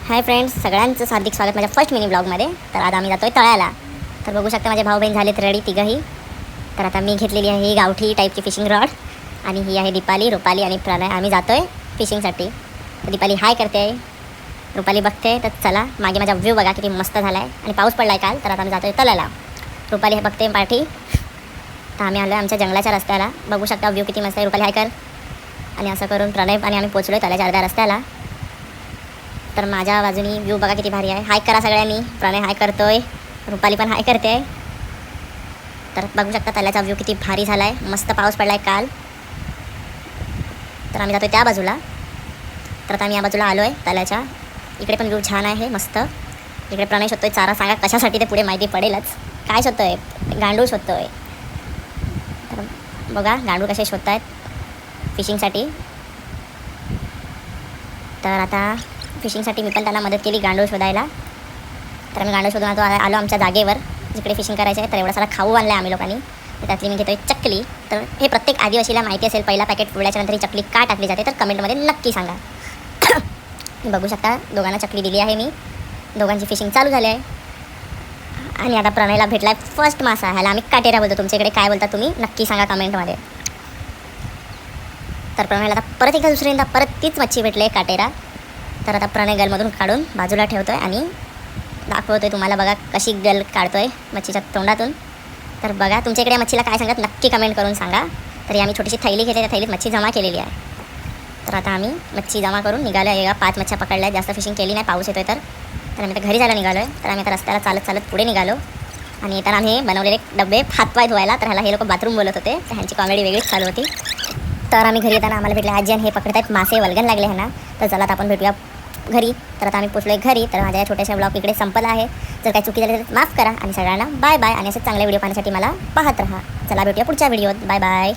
Hi friends, सगळ्यांचं हार्दिक स्वागत माझ्या फर्स्ट मिनी ब्लॉगमध्ये. तर आज आम्ही जातोय तळ्याला. तर बघू शकता माझे भाऊ बहीण झालेत रेडी तिघंही. तर आता मी घेतलेली आहे ही गावठी टाईपची फिशिंग रॉड आणि ही आहे दीपाली, रुपाली आणि प्रणय. आम्ही जातोय फिशिंगसाठी. तर दीपाली हाय करते, रुपाली बघते. तर चला, मागे माझा व्ह्यू बघा किती मस्त झाला आहे आणि पाऊस पडला आहे काल. तर आता आम्ही जातोय तळ्याला. रुपाली हे बघते पाठी. तर आम्ही आलो आहे आमच्या जंगलाच्या रस्त्याला. बघू शकता व्ह्यू किती मस्त आहे. रुपाली हाय कर. आणि असं करून प्रणय आणि आम्ही पोचलो आहे तळ्याच्या अर्ध्या रस्त्याला. तर माझ्या बाजूनी व्ह्यू बघा किती भारी आहे. हाय करा सगळ्यांनी. प्रणय हाय करतोय, रुपाली पण हाय करते. तर बघू शकता तळ्याचा व्ह्यू किती भारी झाला आहे. मस्त पाऊस पडला आहे काल. तर आम्ही जातोय त्या बाजूला. तर आता आम्ही या बाजूला आलो आहे तळ्याच्या. इकडे पण व्ह्यू छान आहे मस्त. इकडे प्रणय शोधतोय चारा. सांगा कशासाठी ते पुढे माहिती पडेलच. काय शोधतोय? गांडूळ शोधतोय. तर बघा गांडूळ कसे शोधत आहेत फिशिंगसाठी. तर आता फिशिंगसाठी मी पण त्यांना मदत केली गांडूळ शोधायला. तर आम्ही गांडूळ शोधून आलो आमच्या जागेवर जिकडे फिशिंग करायचं आहे. तर एवढा सारा खाऊ आणला आहे आम्ही लोकांनी. तर त्यातली मी घेतोय चकली. तर हे प्रत्येक आदिवासीला माहिती असेल, पहिला पॅकेट फोडल्याच्या नंतर ही चकली का टाकली जाते. तर कमेंटमध्ये नक्की सांगा. बघू शकता दोघांना चकली दिली आहे मी. दोघांची फिशिंग चालू झाली आहे. आणि आता प्रणयला भेटला आहे फर्स्ट मासा. ह्याला आम्ही काटेरा बोलतो. तुमच्याकडे काय बोलता तुम्ही नक्की सांगा कमेंटमध्ये. तर प्रणयला आता परत एकदा दुसऱ्यांदा परत तीच मच्छी भेटली आहे काटेरा. तर आता प्रणय गलमधून काढून बाजूला ठेवतोय आणि दाखवतोय तुम्हाला. बघा कशी गल काढतोय मच्छीच्या तोंडातून. तर बघा तुमच्याकडे मच्छीला काय सांगत नक्की कमेंट करून सांगा. तरी आम्ही छोटीशी थैली घेतली, त्या थैलीत मच्छी जमा केलेली आहे. तर आता आम्ही मच्छी जमा करून निघालो आहे. 5 मच्छ्या पकडल्या. जास्त फिशिंग केली नाही, पाऊस येतोय. तर आम्ही आता घरी जायला निघालो आहे. तर आम्ही आता रस्त्याला चालत चालत पुढे निघालो. आणि येताना आम्ही बनवलेले डबे हातपाय धुवायला. तर ह्याला हे लोक बाथरूम बोलत होते. तर ह्यांची कॉमेडी वेगळीच चालू होती. तर आम्ही घरी येताना आम्हाला भेटले आजी आणि हे पकडत आहेत मासे. वल्गन लागले ह्यांना. तर चला आता आपण भेटूया घरी. तर आता आम्ही पोचलो घरी. तर माझ्या या छोट्याशा ब्लॉग इकडे संपला आहे. जर काही चुकी झाली तर माफ करा आणि सगळ्यांना बाय बाय. आणि असे चांगले व्हिडिओ पाहण्यासाठी मला पाहत राहा. चला भेटूया पुढच्या व्हिडिओत. Bye bye.